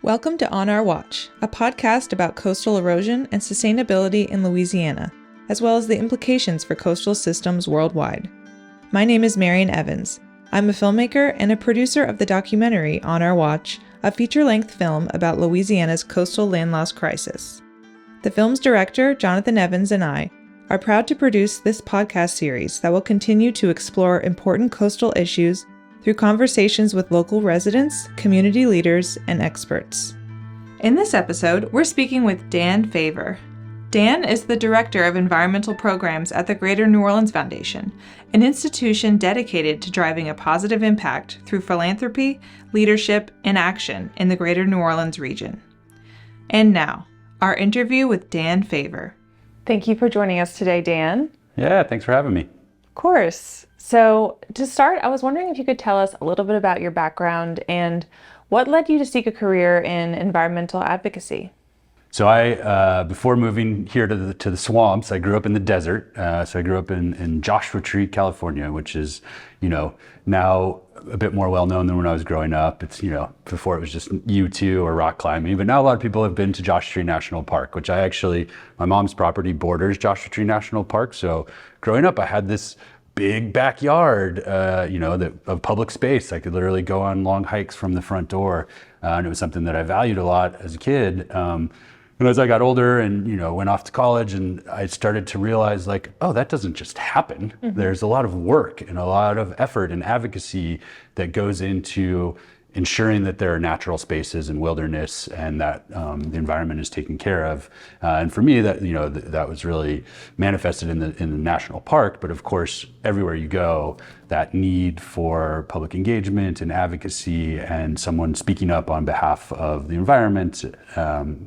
Welcome to On Our Watch, a podcast about coastal erosion and sustainability in Louisiana, as well as the implications for coastal systems worldwide. My name is Marian Evans. I'm a filmmaker and a producer of the documentary On Our Watch, a feature-length film about Louisiana's coastal land loss crisis. The film's director, Jonathan Evans, and I are proud to produce this podcast series that will continue to explore important coastal issues through conversations with local residents, community leaders, and experts. In this episode, we're speaking with Dan Favre. Dan is the Director of Environmental Programs at the Greater New Orleans Foundation, an institution dedicated to driving a positive impact through philanthropy, leadership, and action in the Greater New Orleans region. And now, our interview with Dan Favre. Thank you for joining us today, Dan. Yeah, thanks for having me. Of course. So to start, I was wondering if you could tell us a little bit about your background and what led you to seek a career in environmental advocacy. So I, before moving here to the swamps, I grew up in the desert. So I grew up in Joshua Tree, California, which is, now a bit more well known than when I was growing up. It's, before it was just U2 or rock climbing, but now a lot of people have been to Joshua Tree National Park, which my mom's property borders Joshua Tree National Park. So growing up, I had this big backyard, of public space. I could literally go on long hikes from the front door. And it was something that I valued a lot as a kid. And as I got older and, went off to college, and I started to realize that doesn't just happen. Mm-hmm. There's a lot of work and a lot of effort and advocacy that goes into ensuring that there are natural spaces and wilderness and that the environment is taken care of. And for me, that was really manifested in the national park. But of course, everywhere you go, that need for public engagement and advocacy and someone speaking up on behalf of the environment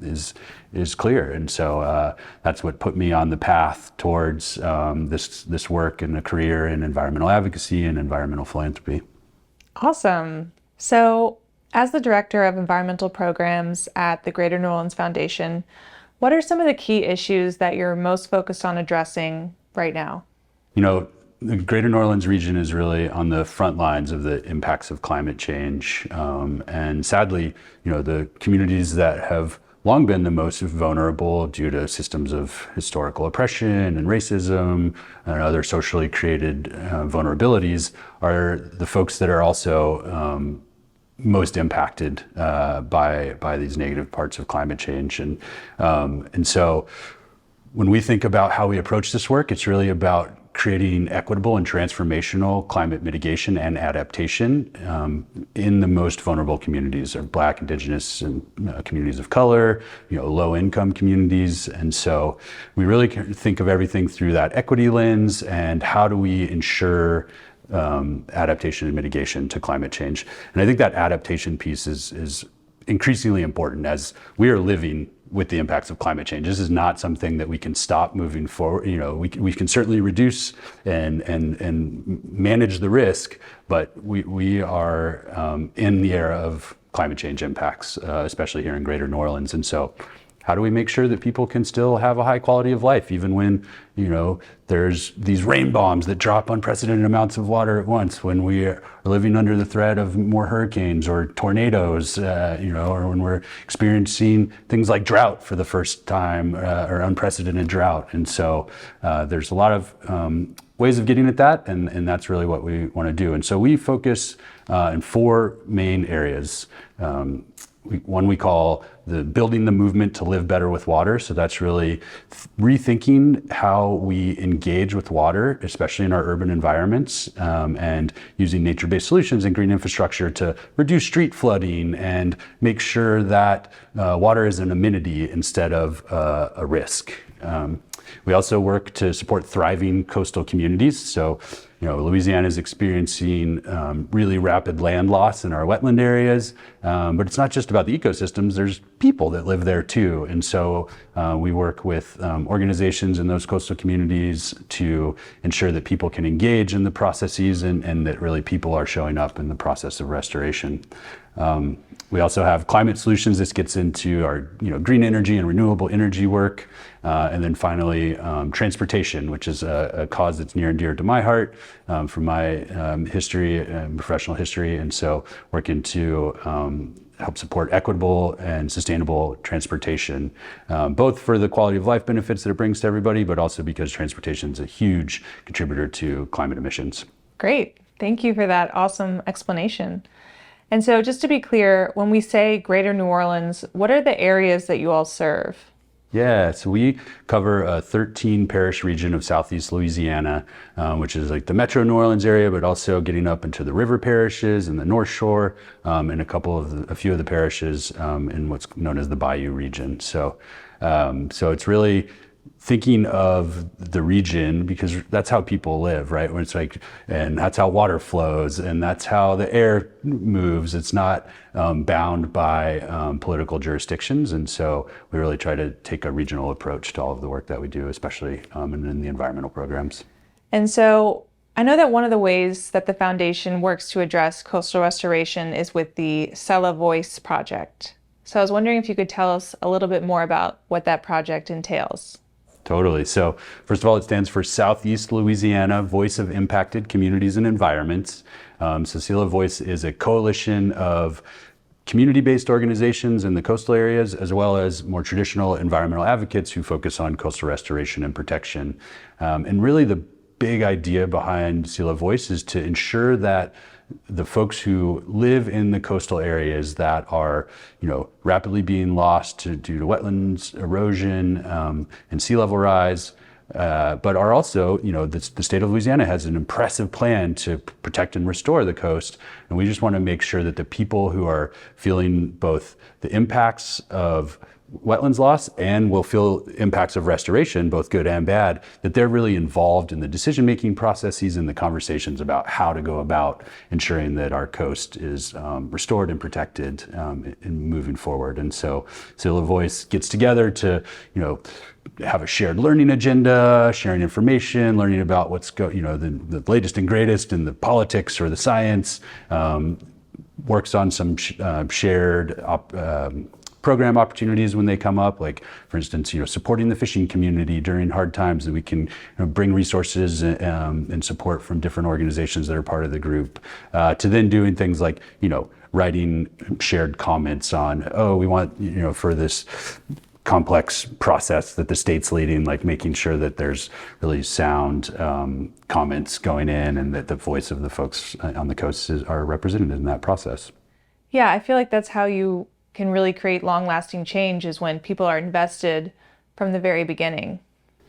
is clear. And so that's what put me on the path towards this work and a career in environmental advocacy and environmental philanthropy. Awesome. So, as the Director of Environmental Programs at the Greater New Orleans Foundation, what are some of the key issues that you're most focused on addressing right now? The Greater New Orleans region is really on the front lines of the impacts of climate change. And sadly, the communities that have long been the most vulnerable due to systems of historical oppression and racism and other socially created vulnerabilities are the folks that are also most impacted by these negative parts of climate change. And so when we think about how we approach this work, it's really about creating equitable and transformational climate mitigation and adaptation in the most vulnerable communities of Black, Indigenous, and communities of color, low-income communities. And so we really think of everything through that equity lens and how do we ensure adaptation and mitigation to climate change. And I think that adaptation piece is increasingly important as we are living with the impacts of climate change. This is not something that we can stop moving forward. We can certainly reduce and manage the risk, but we are in the era of climate change impacts, especially here in Greater New Orleans. And so how do we make sure that people can still have a high quality of life, even when, there's these rain bombs that drop unprecedented amounts of water at once, when we are living under the threat of more hurricanes or tornadoes, or when we're experiencing things like drought for the first time, or unprecedented drought. And so there's a lot of ways of getting at that, and that's really what we want to do. And so we focus in four main areas. One we call the building the movement to live better with water. So that's really rethinking how we engage with water, especially in our urban environments, and using nature-based solutions and green infrastructure to reduce street flooding and make sure that water is an amenity instead of a risk. We also work to support thriving coastal communities. So, Louisiana is experiencing really rapid land loss in our wetland areas, but it's not just about the ecosystems, there's people that live there too. And so we work with organizations in those coastal communities to ensure that people can engage in the processes and that really people are showing up in the process of restoration. We also have climate solutions. This gets into our green energy and renewable energy work. And then finally, transportation, which is a cause that's near and dear to my heart from my history and professional history. And so working to help support equitable and sustainable transportation, both for the quality of life benefits that it brings to everybody, but also because transportation is a huge contributor to climate emissions. Great. Thank you for that awesome explanation. And so just to be clear, when we say Greater New Orleans, what are the areas that you all serve? Yeah, so we cover a 13 parish region of Southeast Louisiana, which is like the Metro New Orleans area, but also getting up into the river parishes and the North Shore, and a few of the parishes in what's known as the Bayou region. So it's really thinking of the region because that's how people live, right? When it's like, and that's how water flows, and that's how the air moves. It's not bound by political jurisdictions, and so we really try to take a regional approach to all of the work that we do, especially in the environmental programs. And so I know that one of the ways that the foundation works to address coastal restoration is with the Sella Voice project. So I was wondering if you could tell us a little bit more about what that project entails. Totally. So first of all, it stands for Southeast Louisiana Voice of Impacted Communities and Environments. So Sella Voice is a coalition of community-based organizations in the coastal areas, as well as more traditional environmental advocates who focus on coastal restoration and protection. And really the big idea behind Sella Voice is to ensure that the folks who live in the coastal areas that are, rapidly being lost due to wetlands erosion and sea level rise, but are also, the state of Louisiana has an impressive plan to protect and restore the coast. And we just want to make sure that the people who are feeling both the impacts of wetlands loss and will feel impacts of restoration, both good and bad, that they're really involved in the decision-making processes and the conversations about how to go about ensuring that our coast is restored and protected in moving forward. And so Sella Voice gets together to, have a shared learning agenda, sharing information, learning about what's the latest and greatest in the politics or the science, works on some shared program opportunities when they come up, like for instance, supporting the fishing community during hard times, that we can bring resources and support from different organizations that are part of the group, to then doing things like, writing shared comments on, we want, for this complex process that the state's leading, like making sure that there's really sound comments going in and that the voice of the folks on the coast are represented in that process. Yeah, I feel like that's how you can really create long-lasting change, is when people are invested from the very beginning.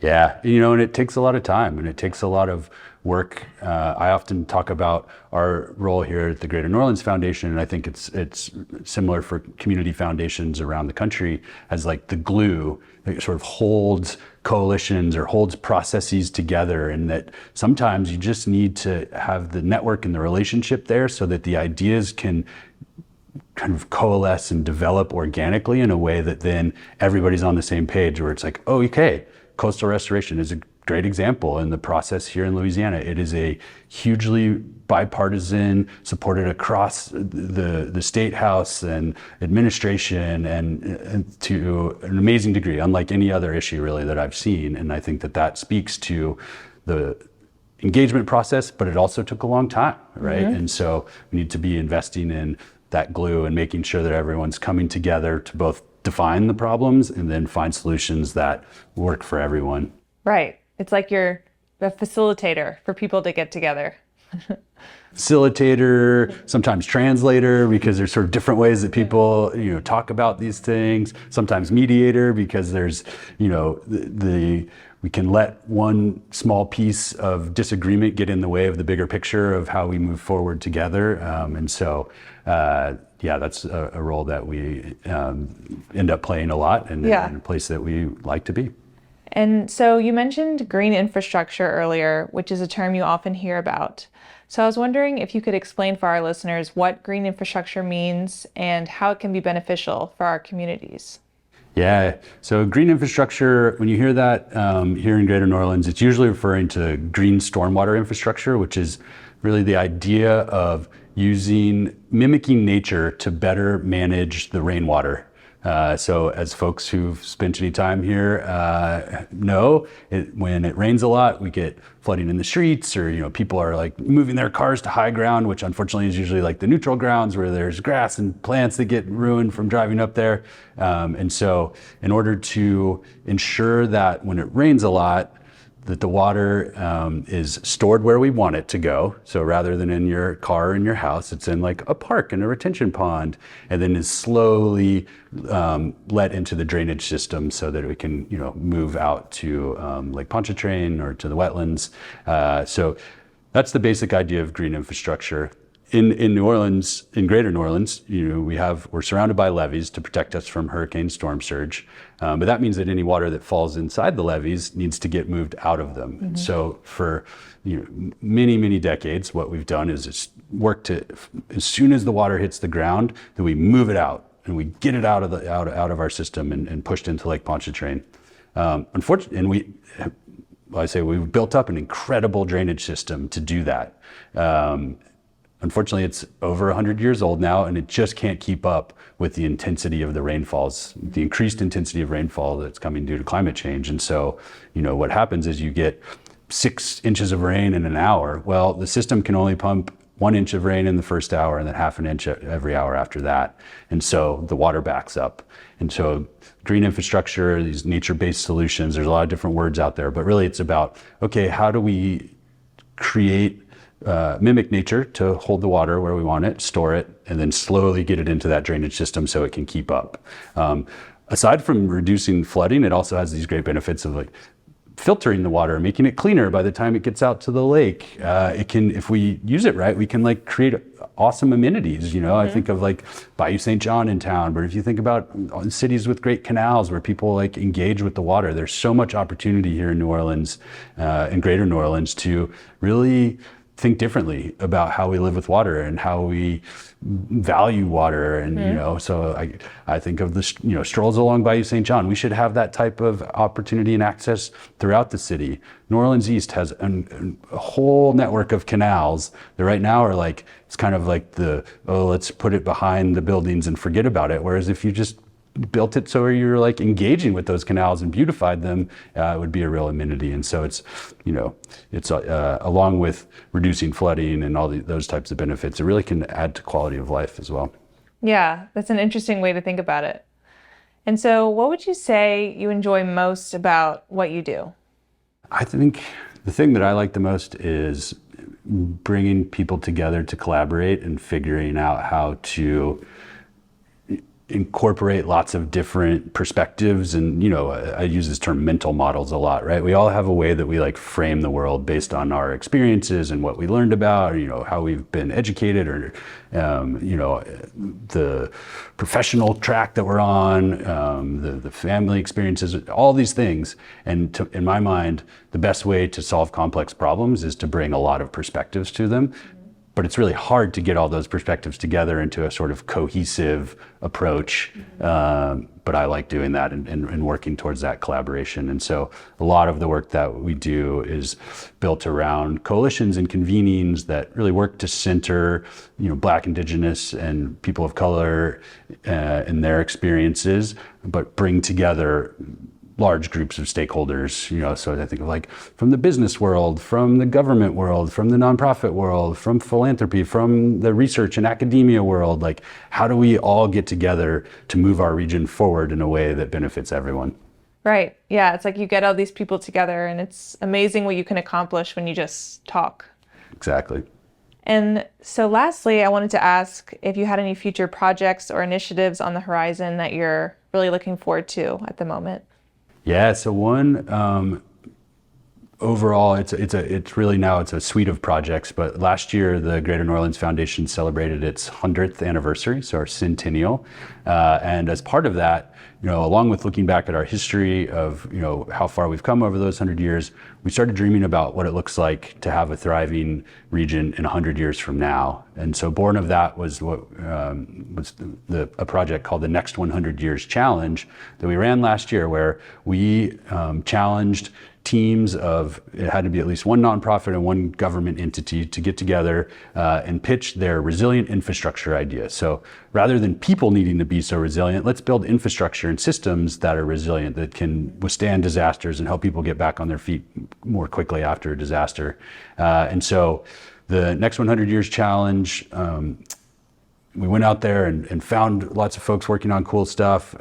Yeah, and it takes a lot of time and it takes a lot of work. I often talk about our role here at the Greater New Orleans Foundation, and I think it's similar for community foundations around the country, as like the glue that sort of holds coalitions or holds processes together, and that sometimes you just need to have the network and the relationship there so that the ideas can kind of coalesce and develop organically in a way that then everybody's on the same page, where it's like, okay, coastal restoration is a great example in the process here in Louisiana. It is a hugely bipartisan, supported across the state house and administration and to an amazing degree, unlike any other issue really that I've seen. And I think that speaks to the engagement process, but it also took a long time, right? Mm-hmm. And so we need to be investing in that glue and making sure that everyone's coming together to both define the problems and then find solutions that work for everyone. Right. It's like you're a facilitator for people to get together. Facilitator, sometimes translator, because there's sort of different ways that people, talk about these things. Sometimes mediator, because there's, we can let one small piece of disagreement get in the way of the bigger picture of how we move forward together. And so, that's a role that we end up playing a lot and a place that we like to be. And so you mentioned green infrastructure earlier, which is a term you often hear about. So I was wondering if you could explain for our listeners what green infrastructure means and how it can be beneficial for our communities. Yeah, so green infrastructure, when you hear that here in Greater New Orleans, it's usually referring to green stormwater infrastructure, which is really the idea of mimicking nature to better manage the rainwater So as folks who've spent any time here know, when it rains a lot, we get flooding in the streets, or people are like moving their cars to high ground, which unfortunately is usually like the neutral grounds where there's grass and plants that get ruined from driving up there. And so in order to ensure that when it rains a lot, that the water is stored where we want it to go. So rather than in your car or in your house, it's in like a park and a retention pond, and then is slowly let into the drainage system so that it can move out to Lake Pontchartrain or to the wetlands. So that's the basic idea of green infrastructure. In New Orleans, in Greater New Orleans, we're surrounded by levees to protect us from hurricane storm surge, but that means that any water that falls inside the levees needs to get moved out of them. Mm-hmm. So for many decades, what we've done is just work to, as soon as the water hits the ground, that we move it out and we get it out of our system and pushed into Lake Pontchartrain. Unfortunately, and we've built up an incredible drainage system to do that. Unfortunately, it's over 100 years old now, and it just can't keep up with the intensity of the rainfalls, the increased intensity of rainfall that's coming due to climate change. And so, what happens is you get 6 inches of rain in an hour. Well, the system can only pump 1 inch of rain in the first hour and then half an inch every hour after that. And so the water backs up. And so green infrastructure, these nature-based solutions, there's a lot of different words out there, but really it's about, okay, how do we mimic nature to hold the water where we want it, store it, and then slowly get it into that drainage system so it can keep up. Aside from reducing flooding, it also has these great benefits of like filtering the water, making it cleaner by the time it gets out to the lake. If we use it right, we can like create awesome amenities. Mm-hmm. I think of like Bayou St. John in town, but if you think about cities with great canals where people like engage with the water, there's so much opportunity here in New Orleans, in Greater New Orleans, to really think differently about how we live with water and how we value water. And, so I think of the, strolls along Bayou St. John. We should have that type of opportunity and access throughout the city. New Orleans East has a whole network of canals that right now are like, it's kind of like let's put it behind the buildings and forget about it. Whereas if you just built it so you're like engaging with those canals and beautified them, it would be a real amenity. And so it's along with reducing flooding and all those types of benefits, it really can add to quality of life as well. Yeah, that's an interesting way to think about it. And so what would you say you enjoy most about what you do? I think the thing that I like the most is bringing people together to collaborate and figuring out how to incorporate lots of different perspectives. And, I use this term mental models a lot, right? We all have a way that we like frame the world based on our experiences and what we learned about, how we've been educated, or, the professional track that we're on, the family experiences, all these things. And in my mind, the best way to solve complex problems is to bring a lot of perspectives to them. But it's really hard to get all those perspectives together into a sort of cohesive approach. But I like doing that and working towards that collaboration. And so a lot of the work that we do is built around coalitions and convenings that really work to center, Black, Indigenous, and people of color in their experiences, but bring together large groups of stakeholders, so I think of like from the business world, from the government world, from the nonprofit world, from philanthropy, from the research and academia world, like how do we all get together to move our region forward in a way that benefits everyone? Right. Yeah. It's like you get all these people together and it's amazing what you can accomplish when you just talk. Exactly. And so lastly, I wanted to ask if you had any future projects or initiatives on the horizon that you're really looking forward to at the moment. Yeah, so one, overall, it's really now it's a suite of projects, but last year the Greater New Orleans Foundation celebrated its 100th anniversary, so our centennial. And as part of that, along with looking back at our history of, how far we've come over those 100 years, we started dreaming about what it looks like to have a thriving region in 100 years from now. And so born of that was what was a project called the Next 100 Years Challenge that we ran last year, where we challenged teams of, it had to be at least one nonprofit and one government entity to get together and pitch their resilient infrastructure idea. So rather than people needing to be so resilient, let's build infrastructure and systems that are resilient, that can withstand disasters and help people get back on their feet more quickly after a disaster. And so the Next 100 Years Challenge, we went out there and found lots of folks working on cool stuff.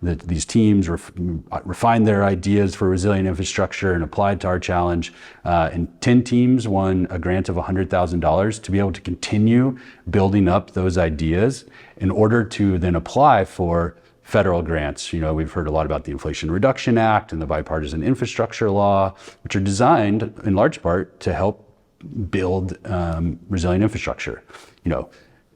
These teams refined their ideas for resilient infrastructure and applied to our challenge. And 10 teams won a grant of $100,000 to be able to continue building up those ideas in order to then apply for federal grants. We've heard a lot about the Inflation Reduction Act and the Bipartisan Infrastructure Law, which are designed in large part to help build resilient infrastructure.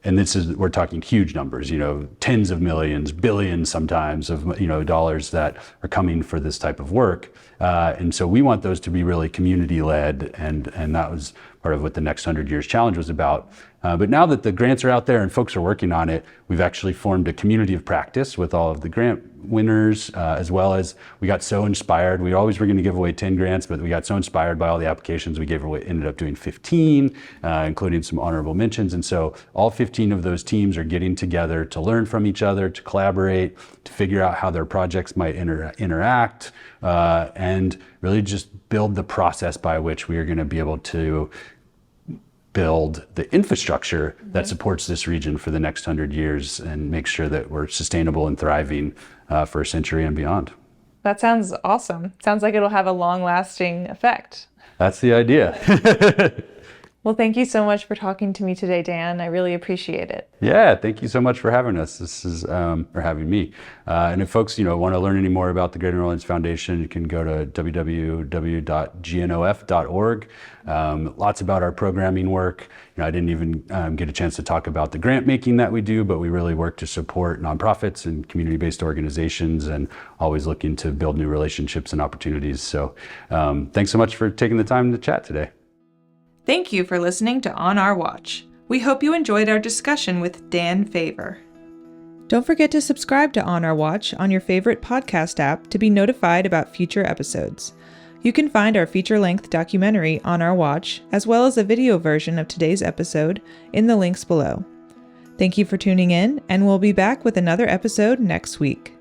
And we're talking huge numbers, tens of millions, billions sometimes of, dollars that are coming for this type of work. And so we want those to be really community led. And that was part of what the Next 100 Years Challenge was about. But now that the grants are out there and folks are working on it, we've actually formed a community of practice with all of the grant winners, as well as we got so inspired. We always were going to give away 10 grants, but we got so inspired by all the applications, ended up doing 15, including some honorable mentions. And so all 15 of those teams are getting together to learn from each other, to collaborate, to figure out how their projects might interact, and really just build the process by which we are going to be able to build the infrastructure that supports this region for the next 100 years and make sure that we're sustainable and thriving for a century and beyond. That sounds awesome. Sounds like it'll have a long-lasting effect. That's the idea. Well, thank you so much for talking to me today, Dan. I really appreciate it. Yeah, thank you so much for having us. This is, or having me. And if folks, want to learn any more about the Greater New Orleans Foundation, you can go to www.gnof.org. Lots about our programming work. I didn't even get a chance to talk about the grant making that we do, but we really work to support nonprofits and community-based organizations and always looking to build new relationships and opportunities. So thanks so much for taking the time to chat today. Thank you for listening to On Our Watch. We hope you enjoyed our discussion with Dan Favre. Don't forget to subscribe to On Our Watch on your favorite podcast app to be notified about future episodes. You can find our feature-length documentary On Our Watch, as well as a video version of today's episode, in the links below. Thank you for tuning in, and we'll be back with another episode next week.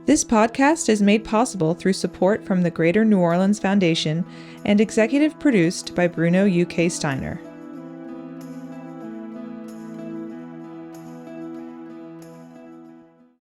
This podcast is made possible through support from the Greater New Orleans Foundation and executive produced by Bruno UK Steiner.